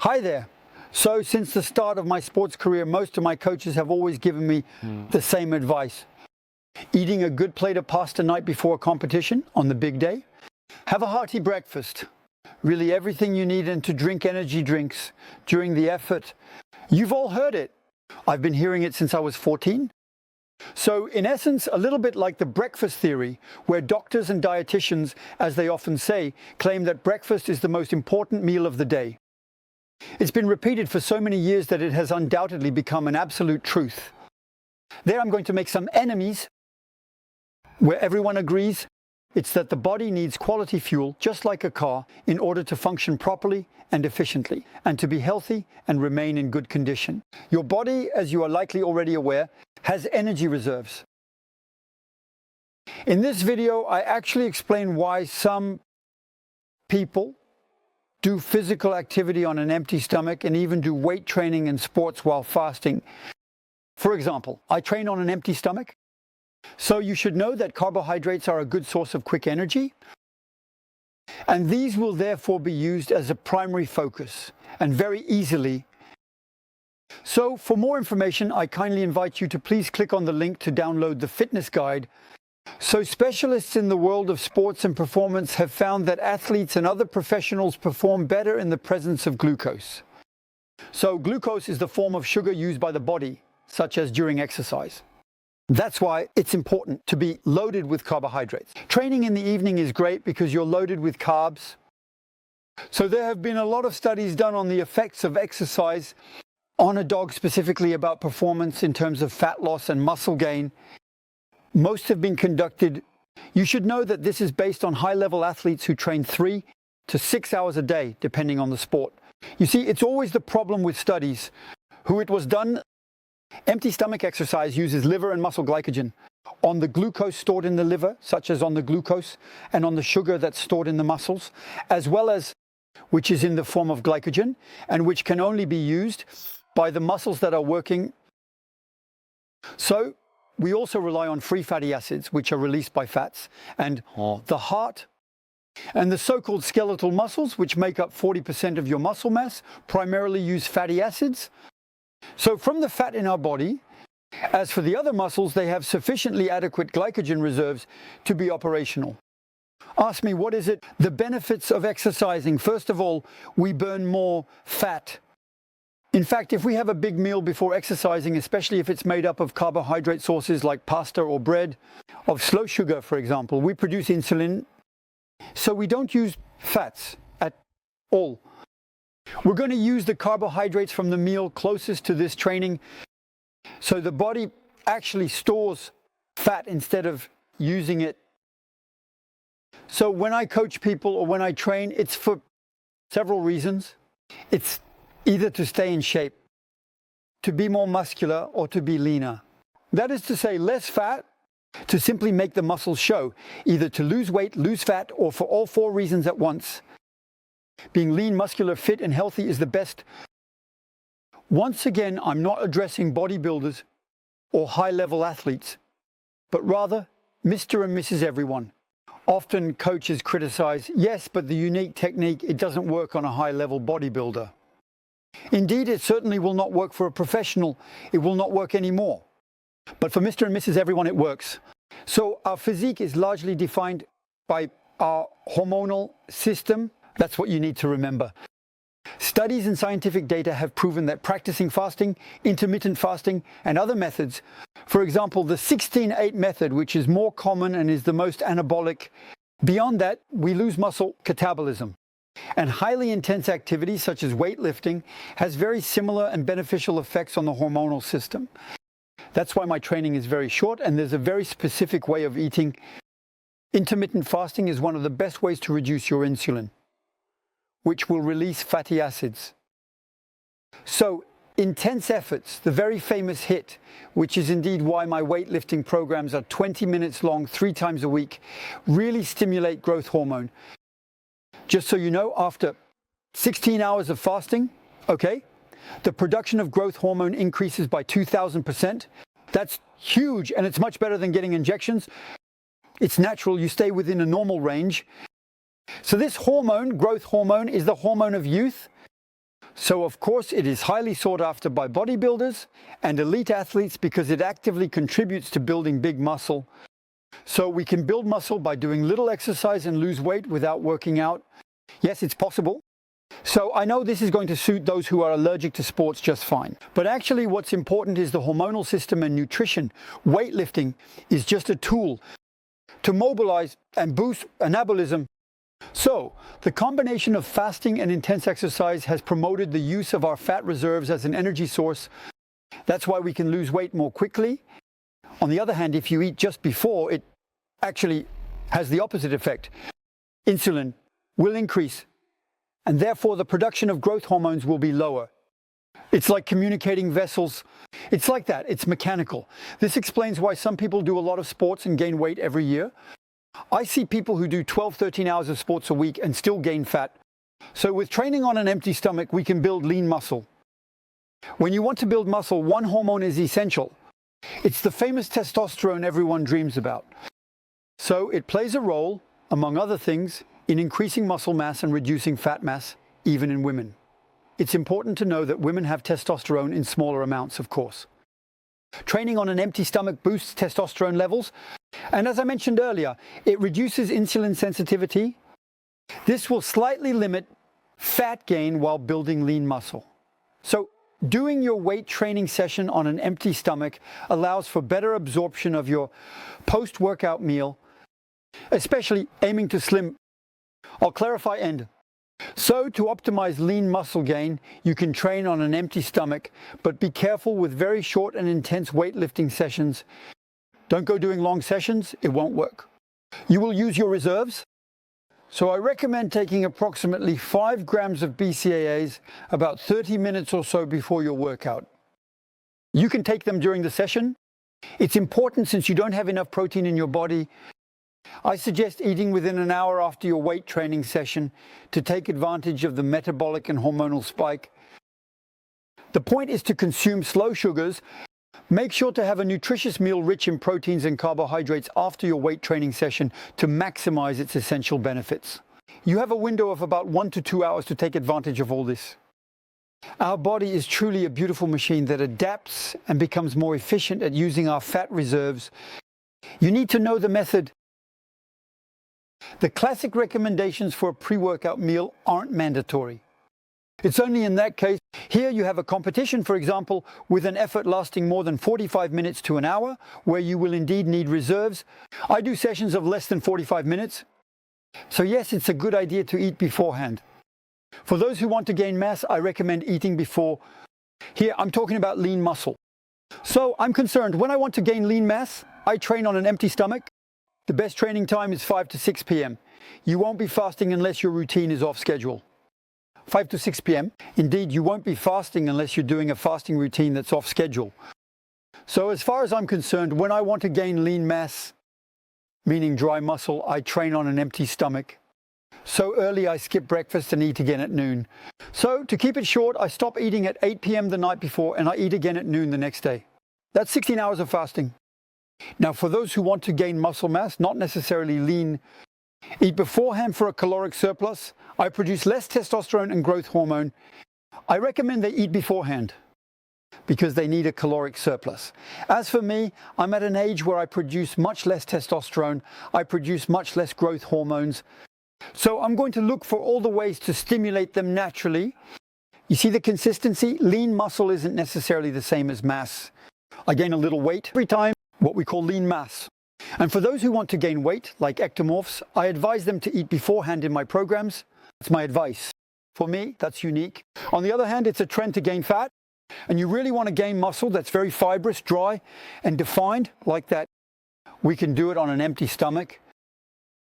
Hi there. So since the start of my sports career, most of my coaches have always given me the same advice. Eating a good plate of pasta night before a competition on the big day. Have a hearty breakfast. Really everything you need, and to drink energy drinks during the effort. You've all heard it. I've been hearing it since I was 14. So in essence, a little bit like the breakfast theory, where doctors and dietitians, as they often say, claim that breakfast is the most important meal of the day. It's been repeated for so many years that it has undoubtedly become an absolute truth. There I'm going to make some enemies where everyone agrees. It's that the body needs quality fuel, just like a car, in order to function properly and efficiently, and to be healthy and remain in good condition. Your body, as you are likely already aware, has energy reserves. In this video, I actually explain why some people do physical activity on an empty stomach and even do weight training and sports while fasting. For example, I train on an empty stomach. So you should know that carbohydrates are a good source of quick energy, and these will therefore be used as a primary focus and very easily. So for more information, I kindly invite you to please click on the link to download the fitness guide. So specialists in the world of sports and performance have found that athletes and other professionals perform better in the presence of glucose. So glucose is the form of sugar used by the body, such as during exercise. That's why it's important to be loaded with carbohydrates. Training in the evening is great because you're loaded with carbs. So there have been a lot of studies done on the effects of exercise on a dog, specifically about performance in terms of fat loss and muscle gain. Most have been conducted. You should know that this is based on high-level athletes who train 3 to 6 hours a day, depending on the sport. You see, it's always the problem with studies. Who it was done, empty stomach exercise uses liver and muscle glycogen on the glucose stored in the liver, such as on the glucose, and on the sugar that's stored in the muscles, as well as which is in the form of glycogen, and which can only be used by the muscles that are working. So we also rely on free fatty acids, which are released by fats, and the heart and the so-called skeletal muscles, which make up 40% of your muscle mass, primarily use fatty acids. So from the fat in our body, as for the other muscles, they have sufficiently adequate glycogen reserves to be operational. Ask me, what is it? The benefits of exercising. First of all, we burn more fat. In fact, if we have a big meal before exercising, especially if it's made up of carbohydrate sources like pasta or bread, of slow sugar, for example, we produce insulin. So we don't use fats at all. We're going to use the carbohydrates from the meal closest to this training. So the body actually stores fat instead of using it. So when I coach people or when I train, it's for several reasons. It's either to stay in shape, to be more muscular, or to be leaner. That is to say, less fat to simply make the muscles show, either to lose weight, lose fat, or for all 4 reasons at once. Being lean, muscular, fit, and healthy is the best. Once again, I'm not addressing bodybuilders or high-level athletes, but rather Mr. and Mrs. Everyone. Often coaches criticize, yes, but the unique technique, it doesn't work on a high-level bodybuilder. Indeed, it certainly will not work for a professional. It will not work anymore. But for Mr. and Mrs. Everyone, it works. So our physique is largely defined by our hormonal system. That's what you need to remember. Studies and scientific data have proven that practicing fasting, intermittent fasting, and other methods, for example, the 16-8 method, which is more common and is the most anabolic, beyond that, we lose muscle catabolism. And highly intense activity, such as weightlifting, has very similar and beneficial effects on the hormonal system. That's why my training is very short, and there's a very specific way of eating. Intermittent fasting is one of the best ways to reduce your insulin, which will release fatty acids. So intense efforts, the very famous HIIT, which is indeed why my weightlifting programs are 20 minutes long, 3 times a week, really stimulate growth hormone. Just so you know, after 16 hours of fasting, the production of growth hormone increases by 2,000%. That's huge, and it's much better than getting injections. It's natural, you stay within a normal range. So this hormone, growth hormone, is the hormone of youth. So of course it is highly sought after by bodybuilders and elite athletes because it actively contributes to building big muscle. So we can build muscle by doing little exercise and lose weight without working out. Yes, it's possible. So I know this is going to suit those who are allergic to sports just fine. But actually what's important is the hormonal system and nutrition. Weightlifting is just a tool to mobilize and boost anabolism. So the combination of fasting and intense exercise has promoted the use of our fat reserves as an energy source. That's why we can lose weight more quickly. On the other hand, if you eat just before, it actually has the opposite effect. Insulin will increase, and therefore the production of growth hormones will be lower. It's like communicating vessels. It's like that. It's mechanical. This explains why some people do a lot of sports and gain weight every year. I see people who do 12, 13 hours of sports a week and still gain fat. So with training on an empty stomach, we can build lean muscle. When you want to build muscle, one hormone is essential. It's the famous testosterone everyone dreams about. So it plays a role, among other things, in increasing muscle mass and reducing fat mass, even in women. It's important to know that women have testosterone in smaller amounts, of course. Training on an empty stomach boosts testosterone levels, and as I mentioned earlier, it reduces insulin sensitivity. This will slightly limit fat gain while building lean muscle. So doing your weight training session on an empty stomach allows for better absorption of your post-workout meal, especially aiming to slim. I'll clarify end. So to optimize lean muscle gain, you can train on an empty stomach, but be careful with very short and intense weightlifting sessions. Don't go doing long sessions, it won't work. You will use your reserves. So I recommend taking approximately 5 grams of BCAAs about 30 minutes or so before your workout. You can take them during the session. It's important since you don't have enough protein in your body. I suggest eating within an hour after your weight training session to take advantage of the metabolic and hormonal spike. The point is to consume slow sugars. Make sure to have a nutritious meal rich in proteins and carbohydrates after your weight training session to maximize its essential benefits. You have a window of about 1 to 2 hours to take advantage of all this. Our body is truly a beautiful machine that adapts and becomes more efficient at using our fat reserves. You need to know the method. The classic recommendations for a pre-workout meal aren't mandatory. It's only in that case. Here you have a competition, for example, with an effort lasting more than 45 minutes to an hour, where you will indeed need reserves. I do sessions of less than 45 minutes. So yes, it's a good idea to eat beforehand. For those who want to gain mass, I recommend eating before. Here I'm talking about lean muscle. So I'm concerned, when I want to gain lean mass, I train on an empty stomach. The best training time is 5 to 6 p.m. You won't be fasting unless your routine is off schedule. 5 to 6 p.m. Indeed, you won't be fasting unless you're doing a fasting routine that's off schedule. So as far as I'm concerned, when I want to gain lean mass, meaning dry muscle, I train on an empty stomach. So early I skip breakfast and eat again at noon. So to keep it short, I stop eating at 8 p.m. the night before and I eat again at noon the next day. That's 16 hours of fasting. Now for those who want to gain muscle mass, not necessarily lean, eat beforehand for a caloric surplus. I produce less testosterone and growth hormone. I recommend they eat beforehand because they need a caloric surplus. As for me, I'm at an age where I produce much less testosterone. I produce much less growth hormones. So I'm going to look for all the ways to stimulate them naturally. You see the consistency? Lean muscle isn't necessarily the same as mass. I gain a little weight every time, what we call lean mass. And for those who want to gain weight, like ectomorphs, I advise them to eat beforehand in my programs. That's my advice. For me, that's unique. On the other hand, it's a trend to gain fat. And you really want to gain muscle that's very fibrous, dry, and defined like that. We can do it on an empty stomach.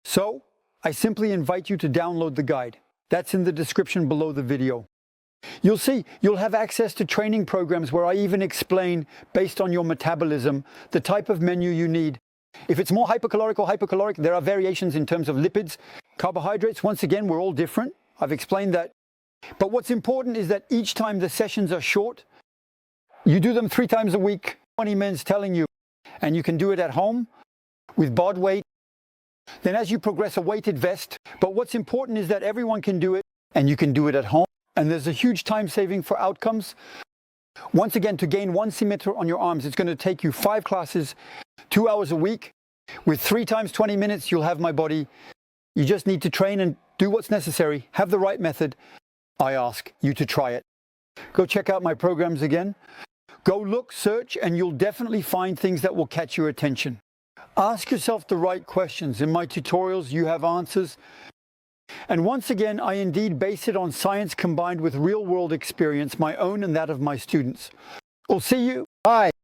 So I simply invite you to download the guide. That's in the description below the video. You'll see, you'll have access to training programs where I even explain, based on your metabolism, the type of menu you need. If it's more hypercaloric or hypocaloric, there are variations in terms of lipids. Carbohydrates, once again, we're all different. I've explained that. But what's important is that each time the sessions are short, you do them 3 times a week, 20 minutes telling you, and you can do it at home with bod weight. Then as you progress, a weighted vest. But what's important is that everyone can do it, and you can do it at home and there's a huge time saving for outcomes. Once again, to gain 1 centimeter on your arms, it's going to take you 5 classes, 2 hours a week. With 3 times 20 minutes, you'll have my body. You just need to train and do what's necessary. Have the right method. I ask you to try it. Go check out my programs again. Go look, search, and you'll definitely find things that will catch your attention. Ask yourself the right questions. In my tutorials, you have answers. And once again, I indeed base it on science combined with real-world experience, my own and that of my students. We'll see you. Bye.